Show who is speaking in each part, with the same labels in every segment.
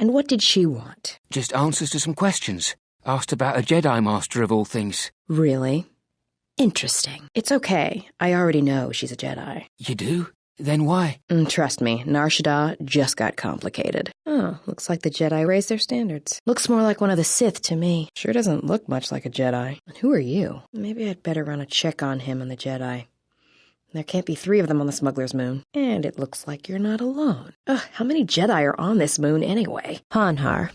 Speaker 1: And what did she want?
Speaker 2: Just answers to some questions. Asked about a Jedi Master of all things.
Speaker 1: Really? Interesting. It's okay. I already know she's a Jedi.
Speaker 2: You do? Then why?
Speaker 1: Trust me, Nar Shaddaa just got complicated. Oh, looks like the Jedi raised their standards. Looks more like one of the Sith to me. Sure doesn't look much like a Jedi. And who are you? Maybe I'd better run a check on him and the Jedi. There can't be 3 of them on the smuggler's moon. And it looks like you're not alone. Ugh, how many Jedi are on this moon anyway? Hanhar,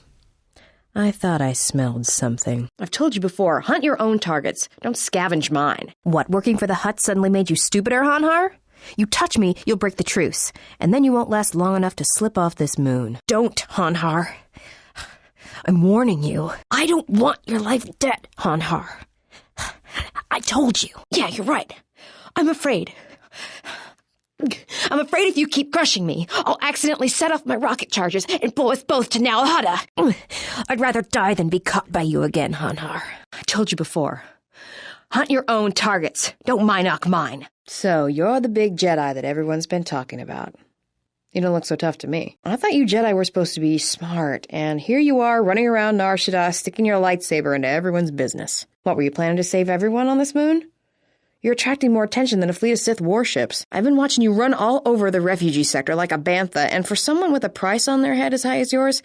Speaker 1: I thought I smelled something. I've told you before, hunt your own targets. Don't scavenge mine. What, working for the Hutt suddenly made you stupider, Hanhar? You touch me, you'll break the truce, and then you won't last long enough to slip off this moon. Don't, Hanhar. I'm warning you. I don't want your life dead, Hanhar. I told you. Yeah, you're right. I'm afraid. I'm afraid if you keep crushing me, I'll accidentally set off my rocket charges and pull us both to Nal Hutta. I'd rather die than be caught by you again, Hanhar. I told you before. Hunt your own targets. Don't Mynock mine. So, you're the big Jedi that everyone's been talking about. You don't look so tough to me. I thought you Jedi were supposed to be smart, and here you are running around Nar Shaddaa sticking your lightsaber into everyone's business. What, were you planning to save everyone on this moon? You're attracting more attention than a fleet of Sith warships. I've been watching you run all over the refugee sector like a bantha, and for someone with a price on their head as high as yours,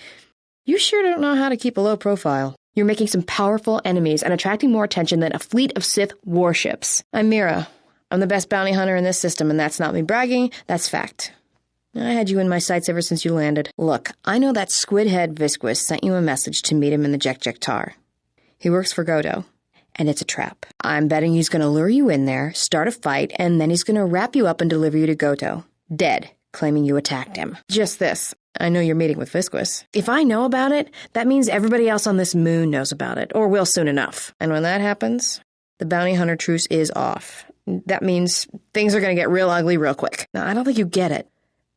Speaker 1: you sure don't know how to keep a low profile. You're making some powerful enemies and attracting more attention than a fleet of Sith warships. I'm Mira. I'm the best bounty hunter in this system, and that's not me bragging, that's fact. I had you in my sights ever since you landed. Look, I know that squid-head Visquis sent you a message to meet him in the Jek-Jek-Tar. He works for Godo, and it's a trap. I'm betting he's going to lure you in there, start a fight, and then he's going to wrap you up and deliver you to Godo. Dead, claiming you attacked him. Just this. I know you're meeting with Visquis. If I know about it, that means everybody else on this moon knows about it, or will soon enough. And when that happens, the bounty hunter truce is off. That means things are going to get real ugly real quick. Now, I don't think you get it.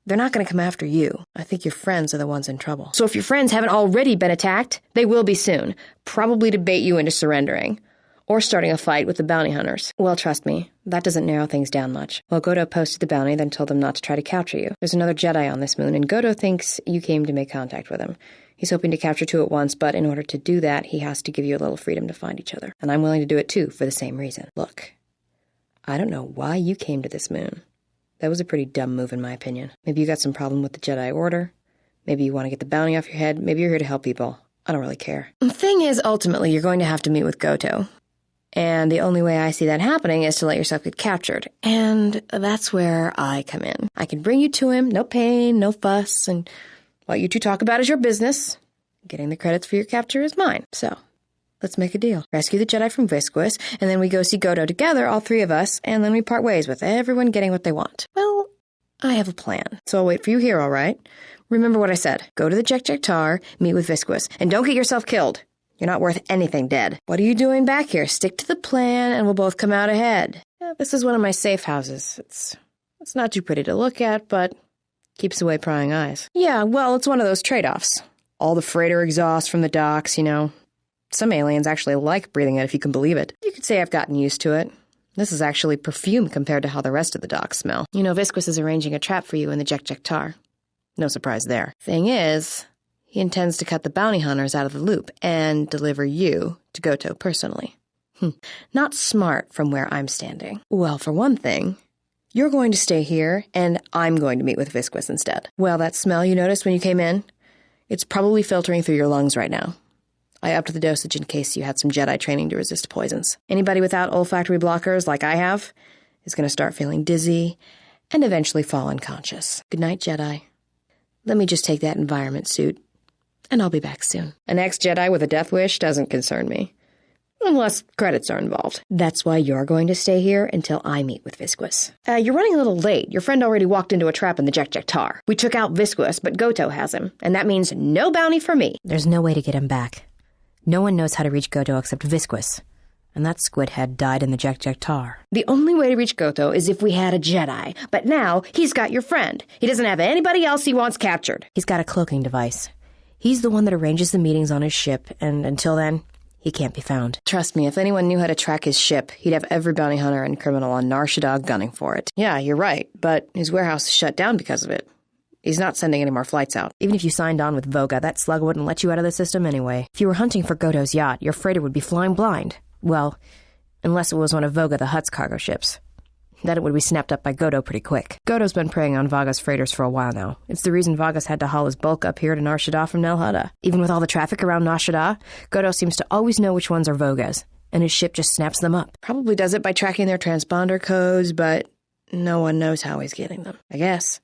Speaker 1: They're not going to come after you. I think your friends are the ones in trouble. So if your friends haven't already been attacked, they will be soon. Probably to bait you into surrendering. Or starting a fight with the bounty hunters. Well, trust me, that doesn't narrow things down much. Well, Godo posted the bounty, then told them not to try to capture you. There's another Jedi on this moon, and Godo thinks you came to make contact with him. He's hoping to capture 2 at once, but in order to do that, he has to give you a little freedom to find each other. And I'm willing to do it too, for the same reason. Look, I don't know why you came to this moon. That was a pretty dumb move in my opinion. Maybe you got some problem with the Jedi Order. Maybe you want to get the bounty off your head. Maybe you're here to help people. I don't really care. The thing is, ultimately, you're going to have to meet with Goto. And the only way I see that happening is to let yourself get captured. And that's where I come in. I can bring you to him, no pain, no fuss, and what you two talk about is your business. Getting the credits for your capture is mine. So, let's make a deal. Rescue the Jedi from Visquis, and then we go see Godo together, all 3 of us, and then we part ways with everyone getting what they want. Well, I have a plan. So I'll wait for you here, all right? Remember what I said. Go to the Jek-Jek-Tar, meet with Visquis, and don't get yourself killed. You're not worth anything dead. What are you doing back here? Stick to the plan, and we'll both come out ahead. Yeah, this is one of my safe houses. It's not too pretty to look at, but keeps away prying eyes. Yeah, well, it's one of those trade-offs. All the freighter exhaust from the docks, you know. Some aliens actually like breathing it, if you can believe it. You could say I've gotten used to it. This is actually perfume compared to how the rest of the docks smell. You know, Visquis is arranging a trap for you in the Jek-Jek-Tar. No surprise there. Thing is, he intends to cut the bounty hunters out of the loop and deliver you to Goto personally. Not smart from where I'm standing. Well, for one thing, you're going to stay here, and I'm going to meet with Visquis instead. Well, that smell you noticed when you came in, it's probably filtering through your lungs right now. I upped the dosage in case you had some Jedi training to resist poisons. Anybody without olfactory blockers, like I have, is going to start feeling dizzy and eventually fall unconscious. Good night, Jedi. Let me just take that environment suit, and I'll be back soon. An ex-Jedi with a death wish doesn't concern me. Unless credits are involved. That's why you're going to stay here until I meet with Visquis. You're running a little late. Your friend already walked into a trap in the Jek-Jek-Tar. We took out Visquis, but Goto has him, and that means no bounty for me.
Speaker 3: There's no way to get him back. No one knows how to reach Goto except Visquis. And that squidhead died in the Jek-Jek-Tar.
Speaker 1: The only way to reach Goto is if we had a Jedi. But now, he's got your friend. He doesn't have anybody else he wants captured.
Speaker 3: He's got a cloaking device. He's the one that arranges the meetings on his ship, and until then, he can't be found.
Speaker 1: Trust me, if anyone knew how to track his ship, he'd have every bounty hunter and criminal on Nar Shaddaa gunning for it. Yeah, you're right, but his warehouse is shut down because of it. He's not sending any more flights out.
Speaker 3: Even if you signed on with Voga, that slug wouldn't let you out of the system anyway. If you were hunting for Godo's yacht, your freighter would be flying blind. Well, unless it was one of Voga the Hutt's cargo ships. Then it would be snapped up by Godo pretty quick. Godo's been preying on Vaga's freighters for a while now. It's the reason Vaga's had to haul his bulk up here to Nar Shaddaa from Nal Hutta. Even with all the traffic around Nar Shaddaa, Godo seems to always know which ones are Voga's, and his ship just snaps them up.
Speaker 1: Probably does it by tracking their transponder codes, but no one knows how he's getting them, I guess.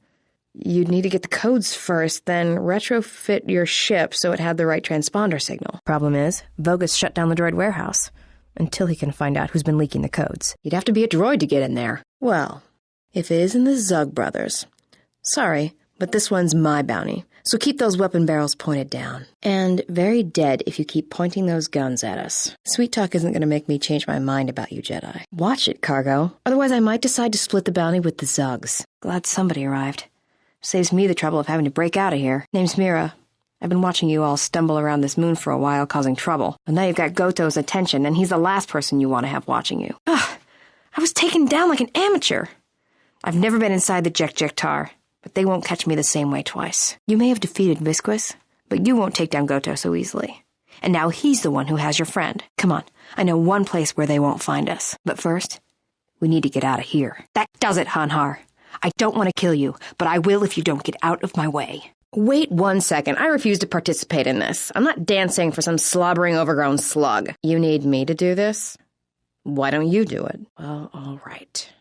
Speaker 1: You'd need to get the codes first, then retrofit your ship so it had the right transponder signal.
Speaker 3: Problem is, Voga's shut down the droid warehouse until he can find out who's been leaking the codes.
Speaker 1: You'd have to be a droid to get in there. Well, if it isn't the Zug brothers. Sorry, but this one's my bounty, so keep those weapon barrels pointed down. And very dead if you keep pointing those guns at us. Sweet talk isn't going to make me change my mind about you, Jedi. Watch it, Cargo. Otherwise I might decide to split the bounty with the Zugs. Glad somebody arrived. Saves me the trouble of having to break out of here. Name's Mira. I've been watching you all stumble around this moon for a while, causing trouble. But now you've got Goto's attention, and he's the last person you want to have watching you. Ugh, I was taken down like an amateur. I've never been inside the Jek-Jek-Tar, but they won't catch me the same way twice. You may have defeated Visquis, but you won't take down Goto so easily. And now he's the one who has your friend. Come on, I know one place where they won't find us. But first, we need to get out of here. That does it, Hanhar. I don't want to kill you, but I will if you don't get out of my way. Wait 1 second. I refuse to participate in this. I'm not dancing for some slobbering, overgrown slug. You need me to do this? Why don't you do it? Well, all right.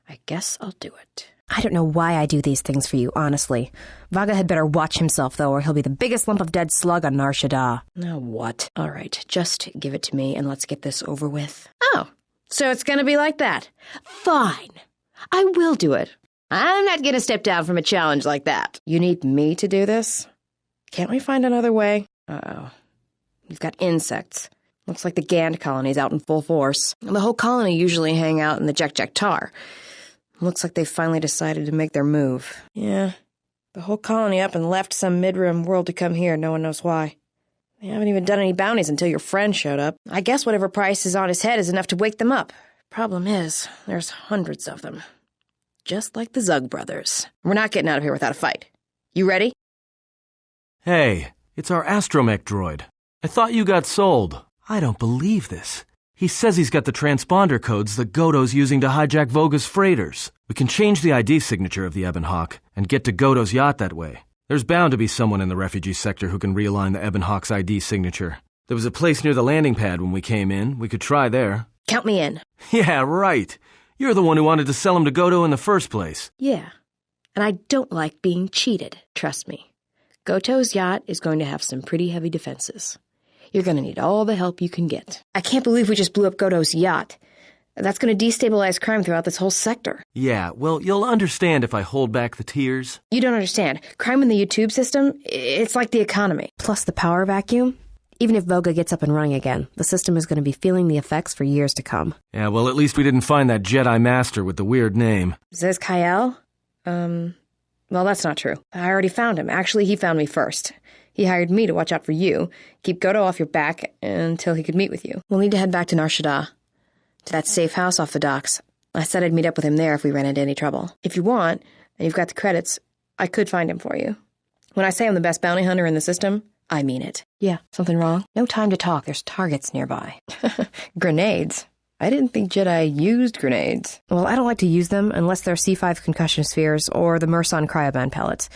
Speaker 1: I guess I'll do it.
Speaker 3: I don't know why I do these things for you, honestly. Vaga had better watch himself, though, or he'll be the biggest lump of dead slug on Nar Shaddaa.
Speaker 1: Now what? All right, just give it to me and let's get this over with. Oh, so it's gonna be like that. Fine. I will do it. I'm not gonna step down from a challenge like that. You need me to do this? Can't we find another way? Uh-oh. We've got insects. Looks like the Gand colony's out in full force. The whole colony usually hang out in the Jek-Jek-Tar. Looks like they've finally decided to make their move. Yeah, the whole colony up and left some mid-rim world to come here, no one knows why. They haven't even done any bounties until your friend showed up. I guess whatever price is on his head is enough to wake them up. Problem is, there's hundreds of them. Just like the Zug brothers. We're not getting out of here without a fight. You ready?
Speaker 4: Hey, it's our astromech droid. I thought you got sold. I don't believe this. He says he's got the transponder codes that Godo's using to hijack Voga's freighters. We can change the ID signature of the Ebon Hawk and get to Godo's yacht that way. There's bound to be someone in the refugee sector who can realign the Ebon Hawk's ID signature. There was a place near the landing pad when we came in. We could try there.
Speaker 1: Count me in.
Speaker 4: Yeah, right. You're the one who wanted to sell him to Godo in the first place.
Speaker 1: Yeah, and I don't like being cheated, trust me. Goto's yacht is going to have some pretty heavy defenses. You're going to need all the help you can get. I can't believe we just blew up Godo's yacht. That's going to destabilize crime throughout this whole sector.
Speaker 4: Yeah, well, you'll understand if I hold back the tears.
Speaker 1: You don't understand. Crime in the YouTube system, it's like the economy.
Speaker 3: Plus the power vacuum. Even if Voga gets up and running again, the system is going to be feeling the effects for years to come.
Speaker 4: Yeah, well, at least we didn't find that Jedi Master with the weird name.
Speaker 1: Zez Kyle? Well, that's not true. I already found him. Actually, he found me first. He hired me to watch out for you, keep Godo off your back until he could meet with you. We'll need to head back to Nar Shaddaa, to that safe house off the docks. I said I'd meet up with him there if we ran into any trouble. If you want, and you've got the credits, I could find him for you. When I say I'm the best bounty hunter in the system, I mean it. Yeah, something wrong? No time to talk. There's targets nearby. Grenades? I didn't think Jedi used grenades.
Speaker 3: Well, I don't like to use them unless they're C5 concussion spheres or the Merson cryoban pellets.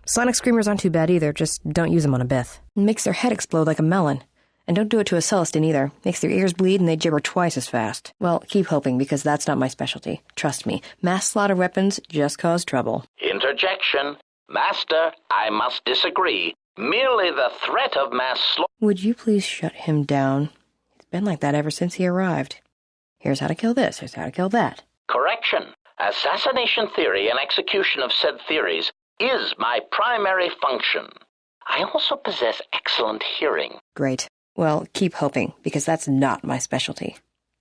Speaker 3: Sonic screamers aren't too bad either, just don't use them on a Bith.
Speaker 1: It makes their head explode like a melon. And don't do it to a Celestin either. Makes their ears bleed and they gibber twice as fast. Well, keep hoping, because that's not my specialty. Trust me, mass slaughter weapons just cause trouble.
Speaker 5: Interjection. Master, I must disagree. Merely the threat of mass slaughter...
Speaker 1: Would you please shut him down? It's been like that ever since he arrived. Here's how to kill this, here's how to kill that.
Speaker 5: Correction. Assassination theory and execution of said theories is my primary function. I also possess excellent hearing.
Speaker 1: Great. Well, keep hoping, because that's not my specialty.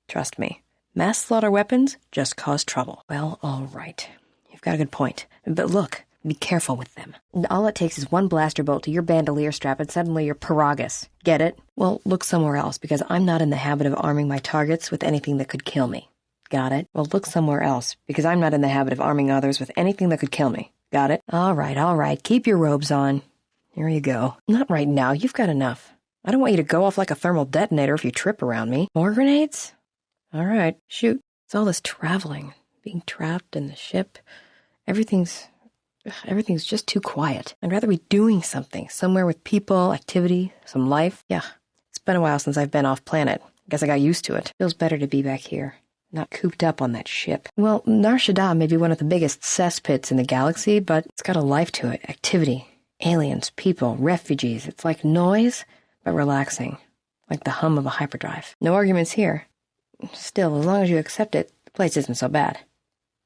Speaker 1: Trust me. Mass slaughter weapons just cause trouble. Well, all right. You've got a good point. But look, be careful with them. All it takes is one blaster bolt to your bandolier strap and suddenly you're Paragus. Get it? Well, look somewhere else, because I'm not in the habit of arming my targets with anything that could kill me. Got it? Well, look somewhere else, because I'm not in the habit of arming others with anything that could kill me.
Speaker 3: Got it? All right. Keep your robes on. Here you go. Not right now. You've got enough. I don't want you to go off like a thermal detonator if you trip around me. More grenades? All right, shoot. It's all this traveling, being trapped in the ship. Everything's just too quiet. I'd rather be doing something, somewhere with people, activity, some life. Yeah, it's been a while since I've been off planet. Guess I got used to it. Feels better to be back here, not cooped up on that ship. Well, Nar Shaddaa may be one of the biggest cesspits in the galaxy, but it's got a life to it. Activity, aliens, people, refugees. It's like noise, but relaxing, like the hum of a hyperdrive. No arguments here. Still, as long as you accept it, the place isn't so bad.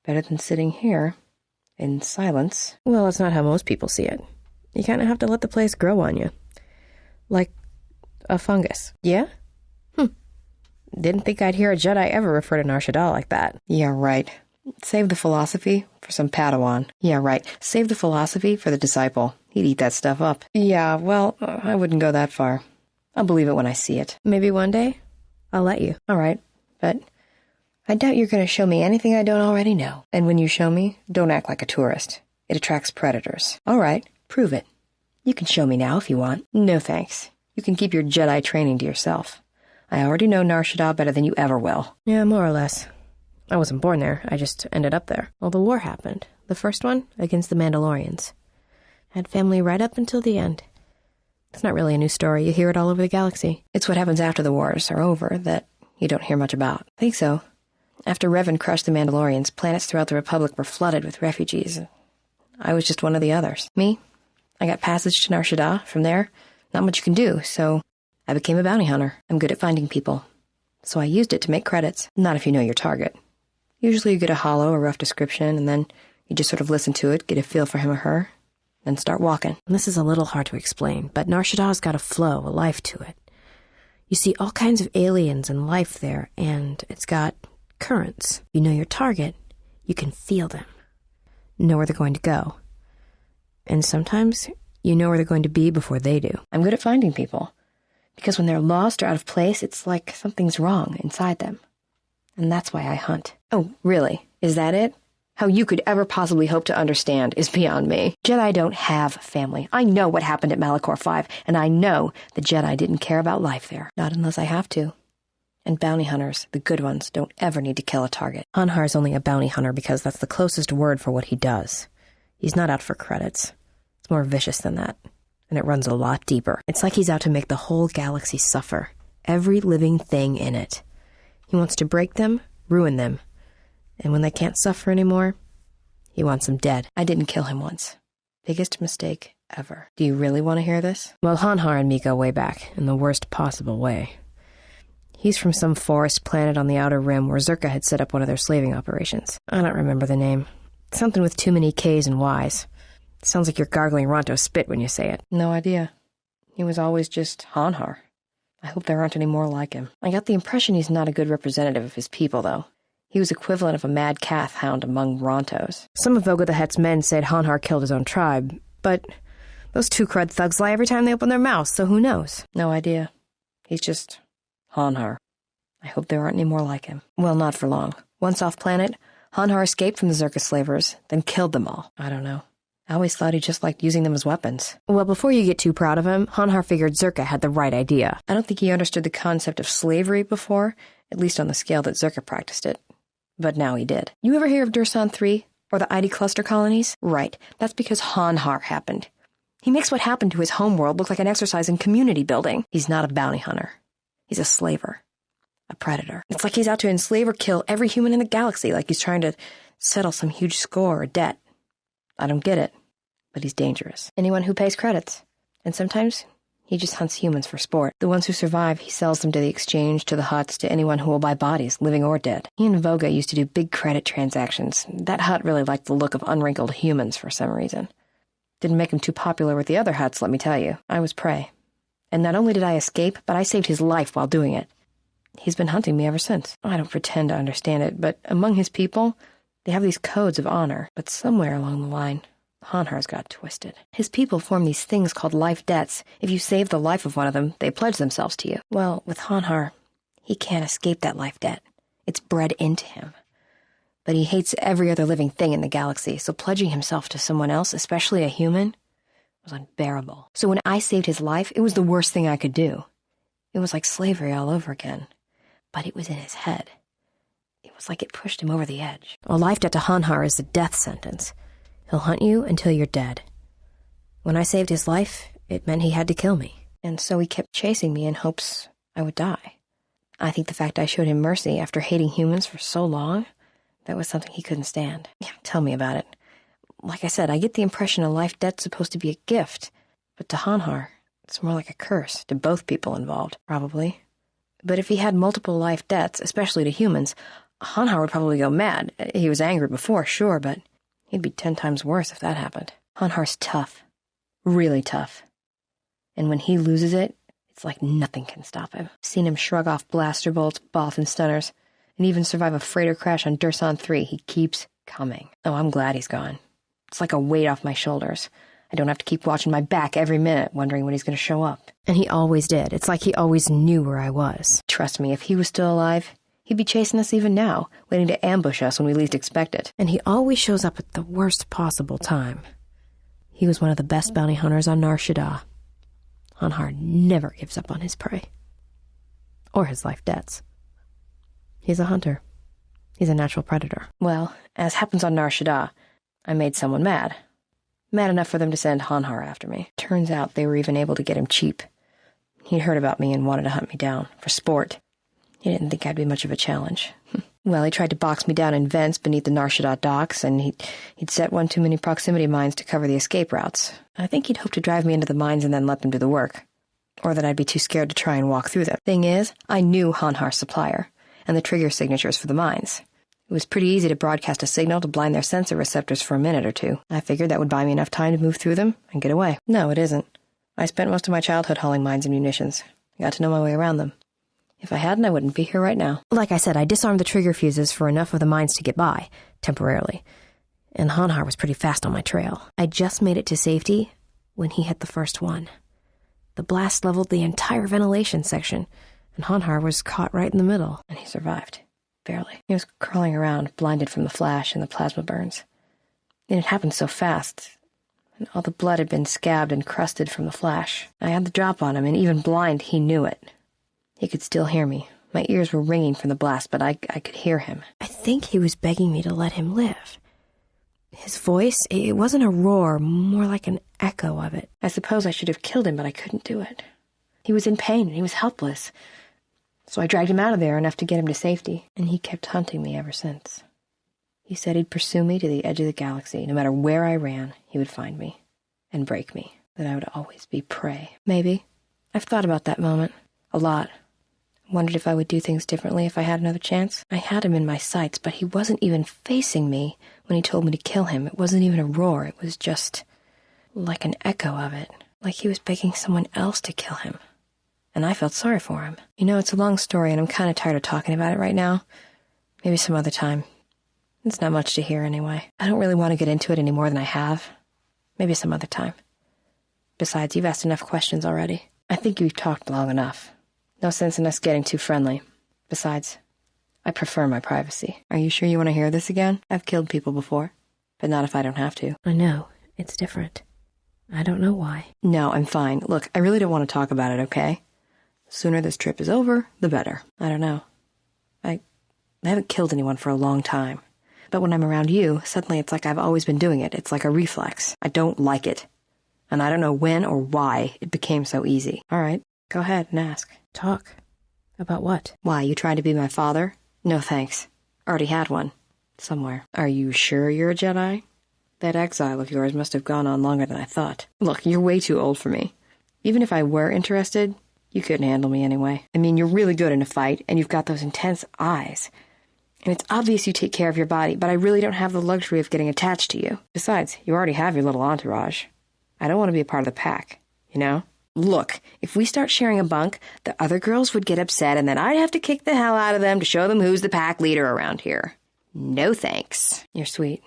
Speaker 3: Better than sitting here, in silence. Well, that's not how most people see it. You kind of have to let the place grow on you. Like a fungus. Yeah? Didn't think I'd hear a Jedi ever refer to Nar Shaddaa like that. Yeah, right. Save the philosophy for some Padawan. Yeah, right. Save the philosophy for the disciple. He'd eat that stuff up. Yeah, well, I wouldn't go that far. I'll believe it when I see it. Maybe one day I'll let you. All right, but I doubt you're going to show me anything I don't already know. And when you show me, don't act like a tourist. It attracts predators. All right, prove it. You can show me now if you want. No thanks. You can keep your Jedi training to yourself. I already know Nar Shaddaa better than you ever will. Yeah, more or less. I wasn't born there. I just ended up there. Well, the war happened. The first one, against the Mandalorians. Had family right up until the end. It's not really a new story. You hear it all over the galaxy. It's what happens after the wars are over that you don't hear much about. I think so. After Revan crushed the Mandalorians, planets throughout the Republic were flooded with refugees. I was just one of the others. Me? I got passage to Nar Shaddaa. From there, not much you can do, so I became a bounty hunter. I'm good at finding people. So I used it to make credits. Not if you know your target. Usually you get a hollow or rough description, and then you just sort of listen to it, get a feel for him or her, then start walking. And this is a little hard to explain, but Nar Shaddaa's got a flow, a life to it. You see all kinds of aliens and life there, and it's got currents. You know your target, you can feel them, know where they're going to go. And sometimes you know where they're going to be before they do. I'm good at finding people, because when they're lost or out of place, it's like something's wrong inside them. And that's why I hunt. Oh, really? Is that it? How you could ever possibly hope to understand is beyond me. Jedi don't have family. I know what happened at Malachor 5, and I know the Jedi didn't care about life there. Not unless I have to. And bounty hunters, the good ones, don't ever need to kill a target. Hanhar is only a bounty hunter because that's the closest word for what he does. He's not out for credits. It's more vicious than that. And it runs a lot deeper. It's like he's out to make the whole galaxy suffer. Every living thing in it. He wants to break them, ruin them. And when they can't suffer anymore, he wants them dead. I didn't kill him once. Biggest mistake ever. Do you really want to hear this? Well, Hanhar and me go way back, in the worst possible way. He's from some forest planet on the Outer Rim where Zerka had set up one of their slaving operations. I don't remember the name. Something with too many K's and Y's. It sounds like you're gargling Ronto spit when you say it. No idea. He was always just Hanhar. I hope there aren't any more like him. I got the impression he's not a good representative of his people, though. He was equivalent of a mad calf hound among Rontos. Some of Voga the Hutt's men said Hanhar killed his own tribe, but those two crud thugs lie every time they open their mouths, so who knows? No idea. He's just Hanhar. I hope there aren't any more like him. Well, not for long. Once off planet, Hanhar escaped from the Zerka slavers, then killed them all. I don't know. I always thought he just liked using them as weapons. Well, before you get too proud of him, Hanhar figured Zerka had the right idea. I don't think he understood the concept of slavery before, at least on the scale that Zerka practiced it. But now he did. You ever hear of Dursan 3, or the ID cluster colonies? Right, that's because Hanhar happened. He makes what happened to his homeworld look like an exercise in community building. He's not a bounty hunter. He's a slaver. A predator. It's like he's out to enslave or kill every human in the galaxy, like he's trying to settle some huge score or debt. I don't get it, but he's dangerous. Anyone who pays credits. And sometimes he just hunts humans for sport. The ones who survive, he sells them to the exchange, to the Hutts, to anyone who will buy bodies, living or dead. He and Voga used to do big credit transactions. That Hutt really liked the look of unwrinkled humans for some reason. Didn't make him too popular with the other Hutts, let me tell you. I was prey. And not only did I escape, but I saved his life while doing it. He's been hunting me ever since. I don't pretend to understand it, but among his people, they have these codes of honor. But somewhere along the line, Hanhar's got twisted. His people form these things called life debts. If you save the life of one of them, they pledge themselves to you. Well, with Hanhar, he can't escape that life debt. It's bred into him. But he hates every other living thing in the galaxy, so pledging himself to someone else, especially a human, was unbearable. So when I saved his life, it was the worst thing I could do. It was like slavery all over again. But it was in his head. It was like it pushed him over the edge. A life debt to Hanhar is a death sentence. He'll hunt you until you're dead. When I saved his life, it meant he had to kill me. And so he kept chasing me in hopes I would die. I think the fact I showed him mercy after hating humans for so long, that was something he couldn't stand. Yeah, tell me about it. Like I said, I get the impression a life debt's supposed to be a gift. But to Hanhar, it's more like a curse to both people involved, probably. But if he had multiple life debts, especially to humans, Hanhar would probably go mad. He was angry before, sure, but he'd be 10 times worse if that happened. Hanhar's tough. Really tough. And when he loses it, it's like nothing can stop him. I've seen him shrug off blaster bolts, Bothan stunners, and even survive a freighter crash on Dursan 3. He keeps coming. Oh, I'm glad he's gone. It's like a weight off my shoulders. I don't have to keep watching my back every minute, wondering when he's going to show up. And he always did. It's like he always knew where I was. Trust me, if he was still alive, he'd be chasing us even now, waiting to ambush us when we least expect it. And he always shows up at the worst possible time. He was one of the best bounty hunters on Nar Shaddaa. Hanhar never gives up on his prey. Or his life debts. He's a hunter. He's a natural predator. Well, as happens on Nar Shaddaa, I made someone mad. Mad enough for them to send Hanhar after me. Turns out they were even able to get him cheap. He'd heard about me and wanted to hunt me down, for sport. He didn't think I'd be much of a challenge. Well, he tried to box me down in vents beneath the Nar Shaddaa docks, and he'd set one too many proximity mines to cover the escape routes. I think he'd hoped to drive me into the mines and then let them do the work. Or that I'd be too scared to try and walk through them. Thing is, I knew Hanhar's supplier, and the trigger signatures for the mines. It was pretty easy to broadcast a signal to blind their sensor receptors for a minute or two. I figured that would buy me enough time to move through them and get away. No, it isn't. I spent most of my childhood hauling mines and munitions. I got to know my way around them. If I hadn't, I wouldn't be here right now. Like I said, I disarmed the trigger fuses for enough of the mines to get by, temporarily. And Hanhar was pretty fast on my trail. I just made it to safety when he hit the first one. The blast leveled the entire ventilation section, and Hanhar was caught right in the middle, and he survived. Barely. He was crawling around, blinded from the flash and the plasma burns. It had happened so fast, and all the blood had been scabbed and crusted from the flash. I had the drop on him, and even blind, he knew it. He could still hear me. My ears were ringing from the blast, but I could hear him. I think he was begging me to let him live. His voice, it wasn't a roar, more like an echo of it. I suppose I should have killed him, but I couldn't do it. He was in pain, and he was helpless. So I dragged him out of there enough to get him to safety, and he kept hunting me ever since. He said he'd pursue me to the edge of the galaxy. No matter where I ran, he would find me and break me, that I would always be prey. Maybe. I've thought about that moment. A lot. Wondered if I would do things differently if I had another chance. I had him in my sights, but he wasn't even facing me when he told me to kill him. It wasn't even a roar. It was just like an echo of it. Like he was begging someone else to kill him. And I felt sorry for him. You know, it's a long story, and I'm kind of tired of talking about it right now. Maybe some other time. It's not much to hear anyway. I don't really want to get into it any more than I have. Maybe some other time. Besides, you've asked enough questions already. I think you've talked long enough. No sense in us getting too friendly. Besides, I prefer my privacy. Are you sure you want to hear this again? I've killed people before, but not if I don't have to. I know. It's different. I don't know why. No, I'm fine. Look, I really don't want to talk about it, okay? The sooner this trip is over, the better. I don't know. I haven't killed anyone for a long time. But when I'm around you, suddenly it's like I've always been doing it. It's like a reflex. I don't like it. And I don't know when or why it became so easy. All right, go ahead and ask. Talk. About what? Why, you trying to be my father? No thanks. Already had one. Somewhere. Are you sure you're a Jedi? That exile of yours must have gone on longer than I thought. Look, you're way too old for me. Even if I were interested, you couldn't handle me anyway. I mean, you're really good in a fight, and you've got those intense eyes. And it's obvious you take care of your body, but I really don't have the luxury of getting attached to you. Besides, you already have your little entourage. I don't want to be a part of the pack, you know? Look, if we start sharing a bunk, the other girls would get upset, and then I'd have to kick the hell out of them to show them who's the pack leader around here. No thanks. You're sweet.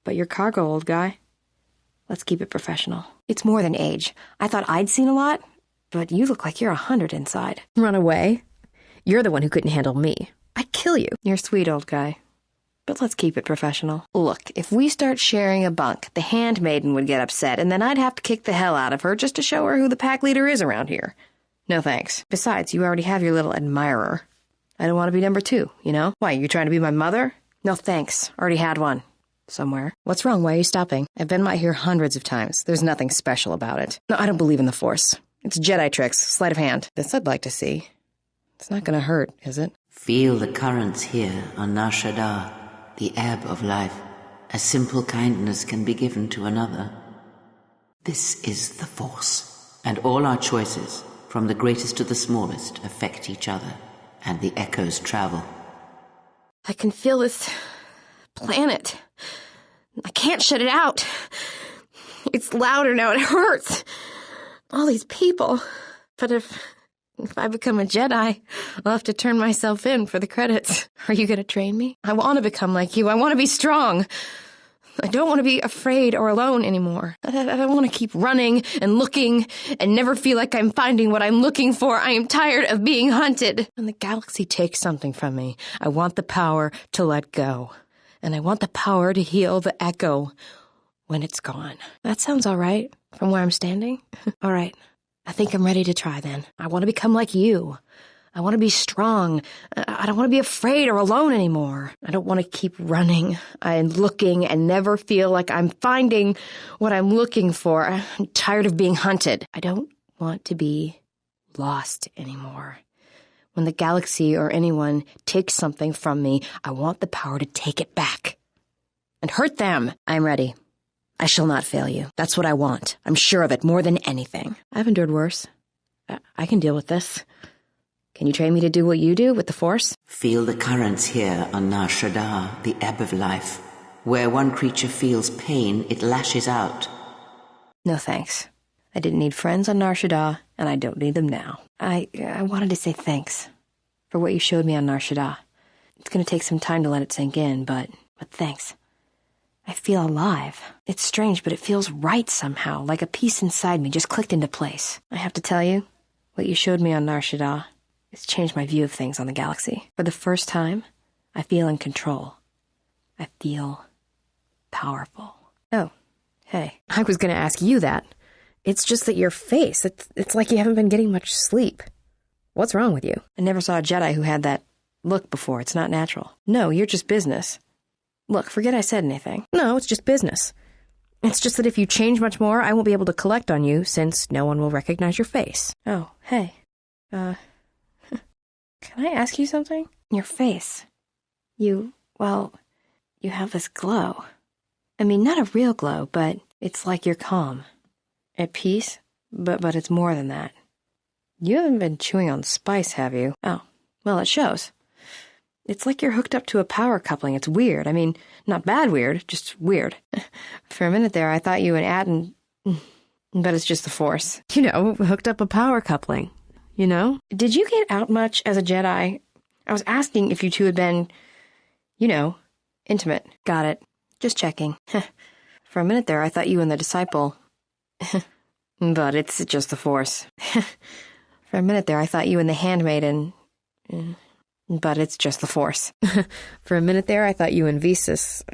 Speaker 3: But you're cargo, old guy. Let's keep it professional. It's more than age. I thought I'd seen a lot, but you look like you're 100 inside. Run away? You're the one who couldn't handle me. I'd kill you. You're sweet, old guy. but let's keep it professional. Look, if we start sharing a bunk, the handmaiden would get upset, and then I'd have to kick the hell out of her just to show her who the pack leader is around here. No thanks. Besides, you already have your little admirer. I don't want to be number 2, you know? Why, you trying to be my mother? No thanks. Already had one. Somewhere. What's wrong? Why are you stopping? I've been out here hundreds of times. There's nothing special about it. No, I don't believe in the Force. It's Jedi tricks, sleight of hand. This I'd like to see. It's not gonna hurt, is it?
Speaker 6: Feel the currents here on Nar Shaddaa, the ebb of life. A simple kindness can be given to another. This is the Force, and all our choices, from the greatest to the smallest, affect each other, and the echoes travel.
Speaker 3: I can feel this planet. I can't shut it out. It's louder now. It hurts. All these people. But if I become a Jedi, I'll have to turn myself in for the credits. Are you going to train me? I want to become like you. I want to be strong. I don't want to be afraid or alone anymore. I don't want to keep running and looking and never feel like I'm finding what I'm looking for. I am tired of being hunted. When the galaxy takes something from me, I want the power to let go. And I want the power to heal the echo when it's gone. That sounds all right from where I'm standing. All right. I think I'm ready to try then. I want to become like you. I want to be strong. I don't want to be afraid or alone anymore. I don't want to keep running and looking and never feel like I'm finding what I'm looking for. I'm tired of being hunted. I don't want to be lost anymore. When the galaxy or anyone takes something from me, I want the power to take it back and hurt them. I'm ready. I shall not fail you. That's what I want. I'm sure of it more than anything. I've endured worse. I can deal with this. Can you train me to do what you do with the Force?
Speaker 6: Feel the currents here on Nar Shaddaa, the ebb of life. Where one creature feels pain, it lashes out.
Speaker 3: No thanks. I didn't need friends on Nar Shaddaa, and I don't need them now. I wanted to say thanks for what you showed me on Nar Shaddaa. It's going to take some time to let it sink in, but thanks. I feel alive. It's strange, but it feels right somehow, like a piece inside me just clicked into place. I have to tell you, what you showed me on Nar Shaddaa, it's changed my view of things on the galaxy. For the first time, I feel in control. I feel powerful. Oh, hey. I was going to ask you that. It's just that your face, it's like you haven't been getting much sleep. What's wrong with you? I never saw a Jedi who had that look before. It's not natural. No, you're just business. Look, forget I said anything. No, it's just business. It's just that if you change much more, I won't be able to collect on you since no one will recognize your face. Oh, hey. Can I ask you something? Your face. You have this glow. I mean, not a real glow, but it's like you're calm. At peace, but it's more than that. You haven't been chewing on spice, have you? Oh, well, it shows. It's like you're hooked up to a power coupling. It's weird. I mean, not bad weird, just weird. For a minute there, I thought you and Aden... But it's just the Force. You know, hooked up a power coupling. You know? Did you get out much as a Jedi? I was asking if you two had been, intimate. Got it. Just checking. For a minute there, I thought you and the disciple... But it's just the Force. For a minute there, I thought you and the handmaiden... But it's just the Force. For a minute there, I thought you and Visas...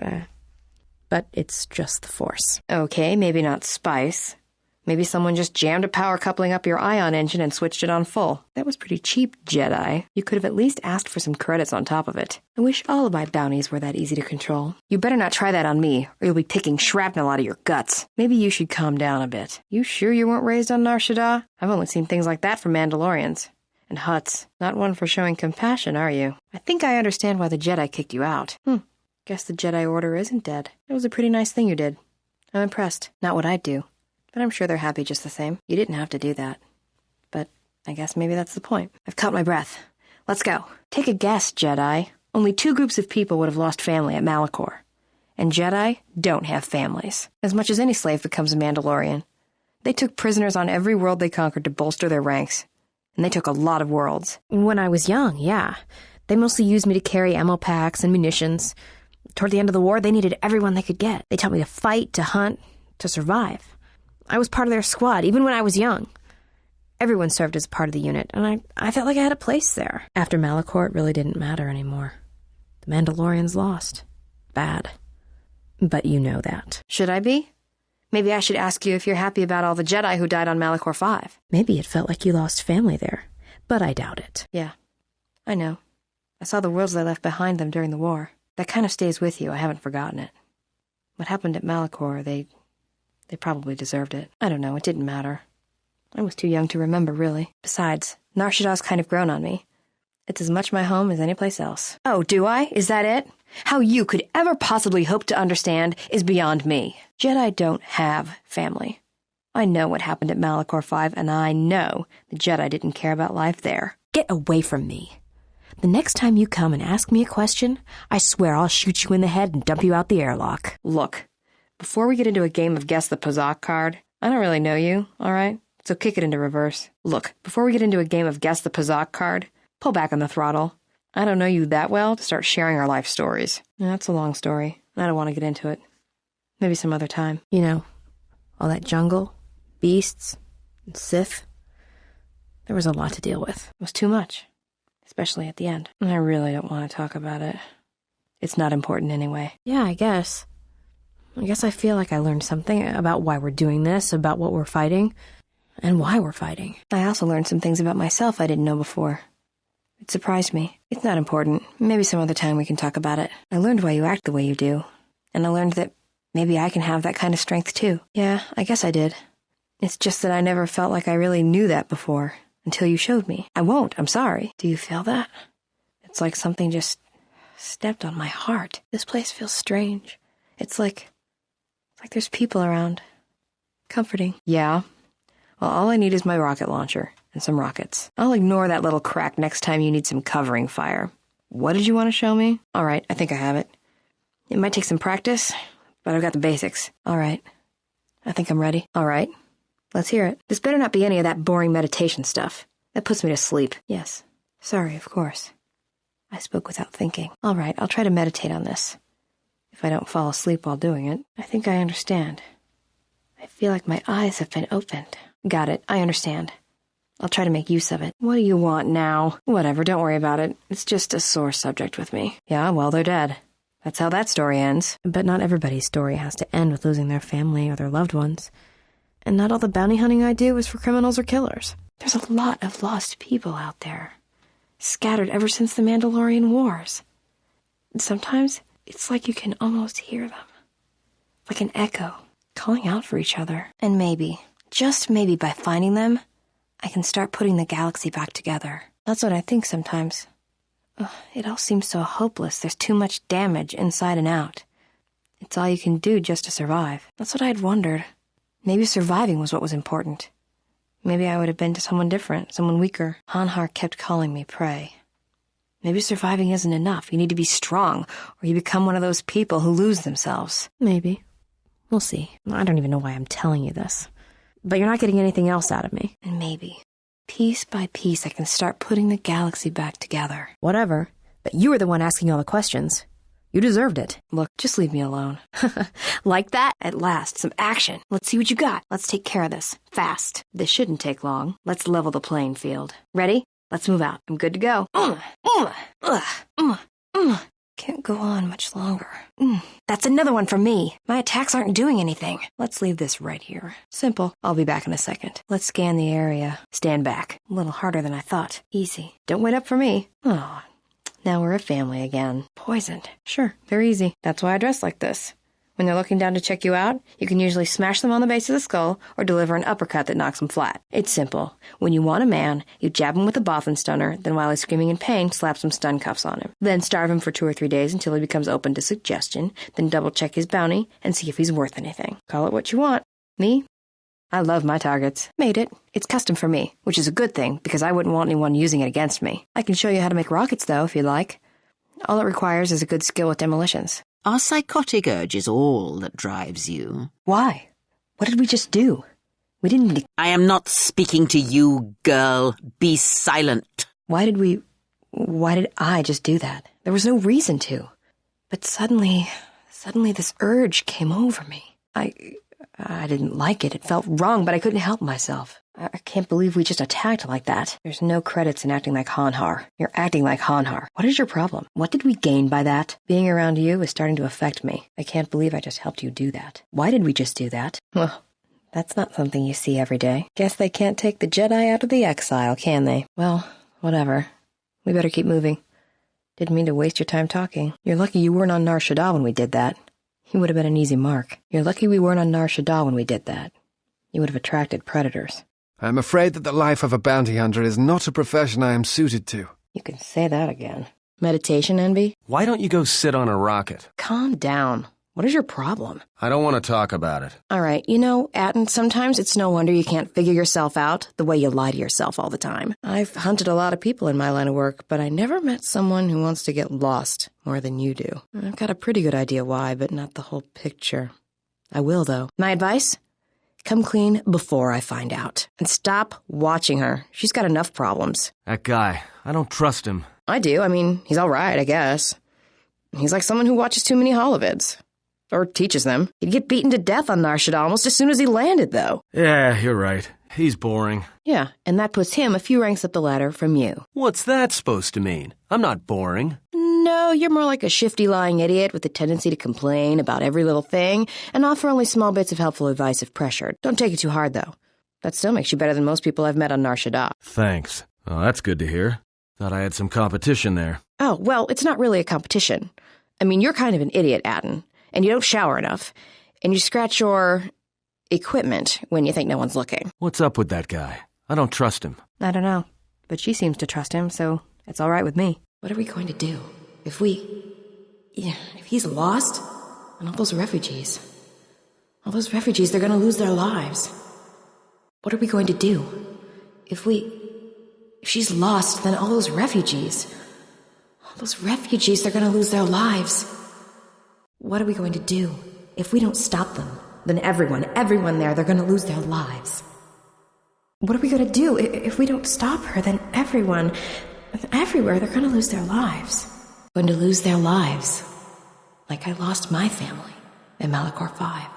Speaker 3: But it's just the Force. Okay, maybe not spice. Maybe someone just jammed a power coupling up your ion engine and switched it on full. That was pretty cheap, Jedi. You could have at least asked for some credits on top of it. I wish all of my bounties were that easy to control. You better not try that on me, or you'll be picking shrapnel out of your guts. Maybe you should calm down a bit. You sure you weren't raised on Nar Shaddaa? I've only seen things like that from Mandalorians. And Hutts. Not one for showing compassion, are you? I think I understand why the Jedi kicked you out. Guess the Jedi Order isn't dead. It was a pretty nice thing you did. I'm impressed. Not what I'd do. But I'm sure they're happy just the same. You didn't have to do that. But I guess maybe that's the point. I've caught my breath. Let's go. Take a guess, Jedi. Only 2 groups of people would have lost family at Malachor. And Jedi don't have families. As much as any slave becomes a Mandalorian. They took prisoners on every world they conquered to bolster their ranks. And they took a lot of worlds. When I was young, yeah. They mostly used me to carry ammo packs and munitions. Toward the end of the war, they needed everyone they could get. They taught me to fight, to hunt, to survive. I was part of their squad, even when I was young. Everyone served as a part of the unit, and I felt like I had a place there. After Malachor, it really didn't matter anymore. The Mandalorians lost. bad. But you know that.
Speaker 1: Should I be? Maybe I should ask you if you're happy about all the Jedi who died on Malachor 5.
Speaker 3: Maybe it felt like you lost family there, but I doubt it.
Speaker 1: Yeah, I know. I saw the worlds they left behind them during the war. That kind of stays with you. I haven't forgotten it. What happened at Malachor, they probably deserved it. I don't know, it didn't matter. I was too young to remember, really. Besides, Nar Shaddah's kind of grown on me. It's as much my home as any place else. Oh, do I? Is that it? How you could ever possibly hope to understand is beyond me. Jedi don't have family. I know what happened at Malachor 5, and I know the Jedi didn't care about life there.
Speaker 3: Get away from me. The next time you come and ask me a question, I swear I'll shoot you in the head and dump you out the airlock.
Speaker 1: Look, before we get into a game of Guess the Pazak card, I don't really know you, all right? So kick it into reverse. Look, before we get into a game of Guess the Pazak card, pull back on the throttle. I don't know you that well to start sharing our life stories. That's a long story. I don't want to get into it. Maybe some other time.
Speaker 3: You know, all that jungle, beasts, and Sith. There was a lot to deal with.
Speaker 1: It was too much. Especially at the end. I really don't want to talk about it. It's not important anyway.
Speaker 3: Yeah, I guess I feel like I learned something about why we're doing this, about what we're fighting, and why we're fighting.
Speaker 1: I also learned some things about myself I didn't know before. It surprised me. It's not important. Maybe some other time we can talk about it. I learned why you act the way you do. And I learned that maybe I can have that kind of strength too. Yeah, I guess I did. It's just that I never felt like I really knew that before. Until you showed me. I won't, I'm sorry. Do you feel that? It's like something just stepped on my heart. This place feels strange. It's like there's people around. Comforting. Yeah. Well, all I need is my rocket launcher and some rockets. I'll ignore that little crack next time you need some covering fire. What did you want to show me? All right, I think I have it. It might take some practice, but I've got the basics. All right. I think I'm ready. All right. Let's hear it. This better not be any of that boring meditation stuff. That puts me to sleep. Yes. Sorry, of course. I spoke without thinking. All right, I'll try to meditate on this. If I don't fall asleep while doing it. I think I understand. I feel like my eyes have been opened. Got it. I understand. I'll try to make use of it. What do you want now? Whatever, don't worry about it. It's just a sore subject with me. Yeah, well, they're dead. That's how that story ends.
Speaker 3: But not everybody's story has to end with losing their family or their loved ones. And not all the bounty hunting I do is for criminals or killers.
Speaker 1: There's a lot of lost people out there, scattered ever since the Mandalorian Wars. Sometimes it's like you can almost hear them, like an echo, calling out for each other. And maybe, just maybe by finding them, I can start putting the galaxy back together. That's what I think sometimes. It all seems so hopeless. There's too much damage inside and out. It's all you can do just to survive. That's what I'd wondered. Maybe surviving was what was important. Maybe I would have been to someone different, someone weaker. Hanhar kept calling me prey. Maybe surviving isn't enough. You need to be strong, or you become one of those people who lose themselves.
Speaker 3: Maybe. We'll see. I don't even know why I'm telling you this. But you're not getting anything else out of me.
Speaker 1: And maybe, piece by piece, I can start putting the galaxy back together.
Speaker 3: Whatever. But you were the one asking all the questions. You deserved it.
Speaker 1: Look, just leave me alone.
Speaker 3: Like that?
Speaker 1: At last, some action. Let's see what you got. Let's take care of this. Fast. This shouldn't take long. Let's level the playing field. Ready? Let's move out. I'm good to go. Can't go on much longer. That's another one for me. My attacks aren't doing anything. Let's leave this right here. Simple. I'll be back in a second. Let's scan the area. Stand back. A little harder than I thought. Easy. Don't wait up for me. Oh, now we're a family again. Poisoned. Sure, very easy. That's why I dress like this. When they're looking down to check you out, you can usually smash them on the base of the skull or deliver an uppercut that knocks them flat. It's simple. When you want a man, you jab him with a Bothan stunner, then while he's screaming in pain, slap some stun cuffs on him. Then starve him for 2 or 3 days until he becomes open to suggestion, then double-check his bounty and see if he's worth anything. Call it what you want. Me? I love my targets. Made it. It's custom for me, which is a good thing, because I wouldn't want anyone using it against me. I can show you how to make rockets, though, if you'd like. All it requires is a good skill with demolitions.
Speaker 6: Our psychotic urge is all that drives you.
Speaker 1: Why? What did we just do? We didn't...
Speaker 6: I am not speaking to you, girl. Be silent.
Speaker 1: Why did I just do that? There was no reason to. But suddenly this urge came over me. I didn't like it. It felt wrong, but I couldn't help myself.
Speaker 3: I can't believe we just attacked like that. There's no credits in acting like Hanhar. You're acting like Hanhar. What is your problem? What did we gain by that? Being around you is starting to affect me. I can't believe I just helped you do that. Why did we just do that? Well, that's not something you see every day. Guess they can't take the Jedi out of the exile, can they? Well, whatever. We better keep moving. Didn't mean to waste your time talking. You're lucky you weren't on Nar Shaddaa when we did that. You would have been an easy mark. You're lucky we weren't on Nar Shaddaa when we did that. You would have attracted predators.
Speaker 7: I'm afraid that the life of a bounty hunter is not a profession I am suited to.
Speaker 3: You can say that again. Meditation envy?
Speaker 4: Why don't you go sit on a rocket?
Speaker 3: Calm down. What is your problem?
Speaker 4: I don't want to talk about it.
Speaker 3: All right, Atten, sometimes it's no wonder you can't figure yourself out the way you lie to yourself all the time. I've hunted a lot of people in my line of work, but I never met someone who wants to get lost more than you do. I've got a pretty good idea why, but not the whole picture. I will, though. My advice? Come clean before I find out. And stop watching her. She's got enough problems.
Speaker 4: That guy, I don't trust him.
Speaker 3: I do. I mean, he's all right, I guess. He's like someone who watches too many holovids. Or teaches them. He'd get beaten to death on Nar Shaddaa almost as soon as he landed, though.
Speaker 4: Yeah, you're right. He's boring.
Speaker 3: Yeah, and that puts him a few ranks up the ladder from you.
Speaker 4: What's that supposed to mean? I'm not boring.
Speaker 3: No, you're more like a shifty, lying idiot with a tendency to complain about every little thing and offer only small bits of helpful advice if pressured. Don't take it too hard, though. That still makes you better than most people I've met on Nar Shaddaa.
Speaker 4: Thanks. Oh, that's good to hear. Thought I had some competition there.
Speaker 3: Oh, well, it's not really a competition. I mean, you're kind of an idiot, Atten, and you don't shower enough, and you scratch your equipment when you think no one's looking.
Speaker 4: What's up with that guy? I don't trust him.
Speaker 3: I don't know, but she seems to trust him, so it's all right with me. What are we going to do? If he's lost, and all those refugees, they're going to lose their lives. What are we going to do? If she's lost, then all those refugees, they're going to lose their lives. What are we going to do? If we don't stop them, then everyone there, they're going to lose their lives. What are we going to do? If we don't stop her, then everywhere, they're going to lose their lives. Going to lose their lives. Like I lost my family in Malachor 5.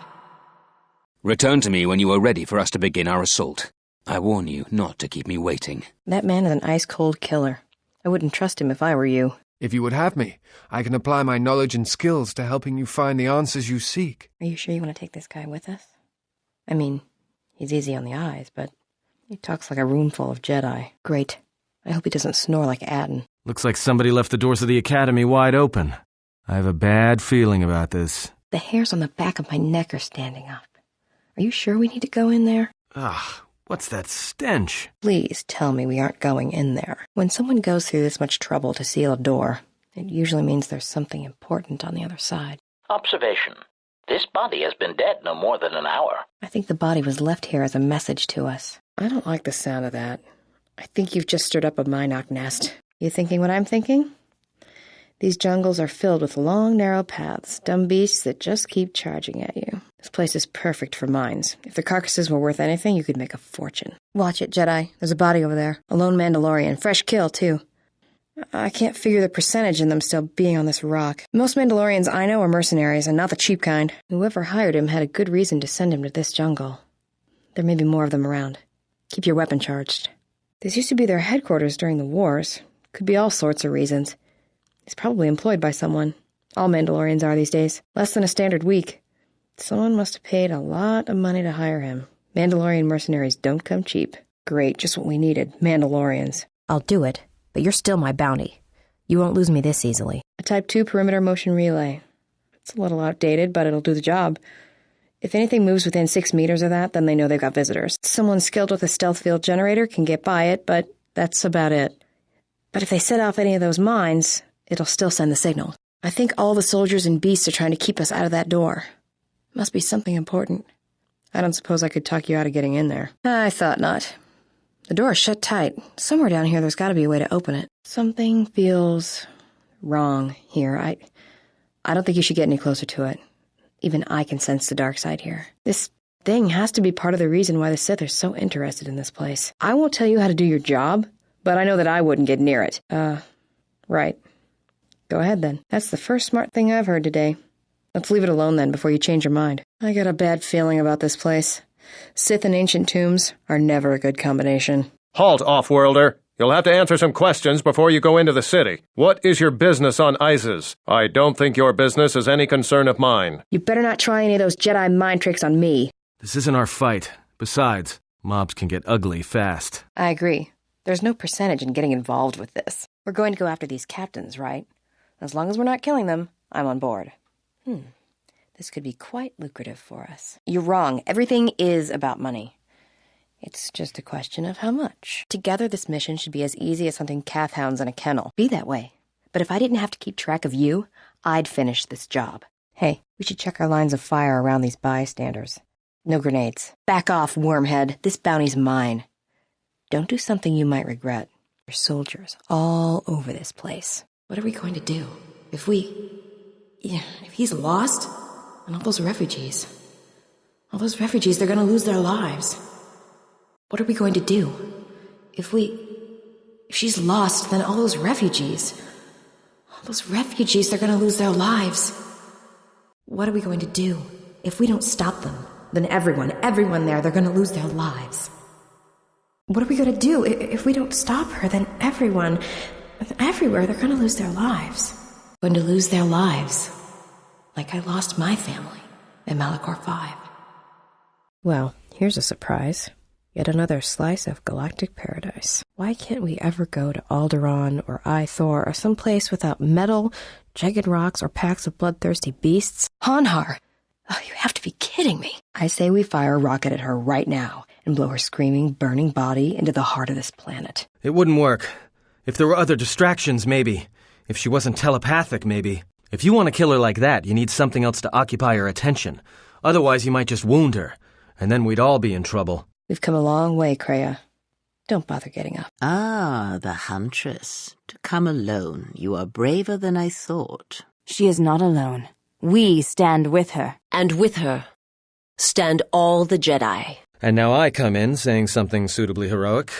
Speaker 2: Return to me when you are ready for us to begin our assault. I warn you not to keep me waiting.
Speaker 3: That man is an ice-cold killer. I wouldn't trust him if I were you.
Speaker 7: If you would have me, I can apply my knowledge and skills to helping you find the answers you seek.
Speaker 3: Are you sure you want to take this guy with us? I mean, he's easy on the eyes, but he talks like a room full of Jedi. Great. I hope he doesn't snore like Atten.
Speaker 4: Looks like somebody left the doors of the academy wide open. I have a bad feeling about this.
Speaker 3: The hairs on the back of my neck are standing up. Are you sure we need to go in there?
Speaker 4: Ugh, what's that stench?
Speaker 3: Please tell me we aren't going in there. When someone goes through this much trouble to seal a door, it usually means there's something important on the other side.
Speaker 5: Observation. This body has been dead no more than an hour.
Speaker 3: I think the body was left here as a message to us. I don't like the sound of that. I think you've just stirred up a Minoc nest. You thinking what I'm thinking? These jungles are filled with long, narrow paths, dumb beasts that just keep charging at you. This place is perfect for mines. If the carcasses were worth anything, you could make a fortune. Watch it, Jedi. There's a body over there. A lone Mandalorian. Fresh kill, too. I can't figure the percentage in them still being on this rock. Most Mandalorians I know are mercenaries, and not the cheap kind. Whoever hired him had a good reason to send him to this jungle. There may be more of them around. Keep your weapon charged. This used to be their headquarters during the wars. Could be all sorts of reasons. He's probably employed by someone. All Mandalorians are these days. Less than a standard week. Someone must have paid a lot of money to hire him. Mandalorian mercenaries don't come cheap. Great, just what we needed. Mandalorians. I'll do it, but you're still my bounty. You won't lose me this easily. A Type 2 perimeter motion relay. It's a little outdated, but it'll do the job. If anything moves within 6 meters of that, then they know they've got visitors. Someone skilled with a stealth field generator can get by it, but that's about it. But if they set off any of those mines, it'll still send the signal. I think all the soldiers and beasts are trying to keep us out of that door. Must be something important. I don't suppose I could talk you out of getting in there. I thought not. The door is shut tight. Somewhere down here there's got to be a way to open it. Something feels wrong here. I don't think you should get any closer to it. Even I can sense the dark side here. This thing has to be part of the reason why the Sith are so interested in this place. I won't tell you how to do your job, but I know that I wouldn't get near it. Right. Go ahead, then. That's the first smart thing I've heard today. Let's leave it alone, then, before you change your mind. I got a bad feeling about this place. Sith and ancient tombs are never a good combination.
Speaker 8: Halt, off-worlder. You'll have to answer some questions before you go into the city. What is your business on Isis? I don't think your business is any concern of mine.
Speaker 3: You better not try any of those Jedi mind tricks on me.
Speaker 4: This isn't our fight. Besides, mobs can get ugly fast.
Speaker 3: I agree. There's no percentage in getting involved with this. We're going to go after these captains, right? As long as we're not killing them, I'm on board. This could be quite lucrative for us. You're wrong. Everything is about money. It's just a question of how much. Together, this mission should be as easy as hunting calf hounds in a kennel. Be that way. But if I didn't have to keep track of you, I'd finish this job. Hey, we should check our lines of fire around these bystanders. No grenades. Back off, wormhead. This bounty's mine. Don't do something you might regret. There's soldiers all over this place. What are we going to do? If he's lost, and all those refugees, they're going to lose their lives. What are we going to do? If she's lost, then all those refugees, they're going to lose their lives. What are we going to do? If we don't stop them, then everyone there, they're going to lose their lives. What are we going to do? If we don't stop her, then everyone, everywhere, they're going to lose their lives. Going to lose their lives. Like I lost my family in Malachor 5. Well, here's a surprise. Yet another slice of galactic paradise. Why can't we ever go to Alderaan or Ithor or someplace without metal, jagged rocks, or packs of bloodthirsty beasts? Hanhar! Oh, you have to be kidding me. I say we fire a rocket at her right now and blow her screaming, burning body into the heart of this planet.
Speaker 4: It wouldn't work. If there were other distractions, maybe. If she wasn't telepathic, maybe. If you want to kill her like that, you need something else to occupy her attention. Otherwise, you might just wound her, and then we'd all be in trouble.
Speaker 3: We've come a long way, Kreia. Don't bother getting up.
Speaker 6: Ah, the Huntress. To come alone. You are braver than I thought.
Speaker 9: She is not alone. We stand with her.
Speaker 1: And with her stand all the Jedi.
Speaker 4: And now I come in saying something suitably heroic.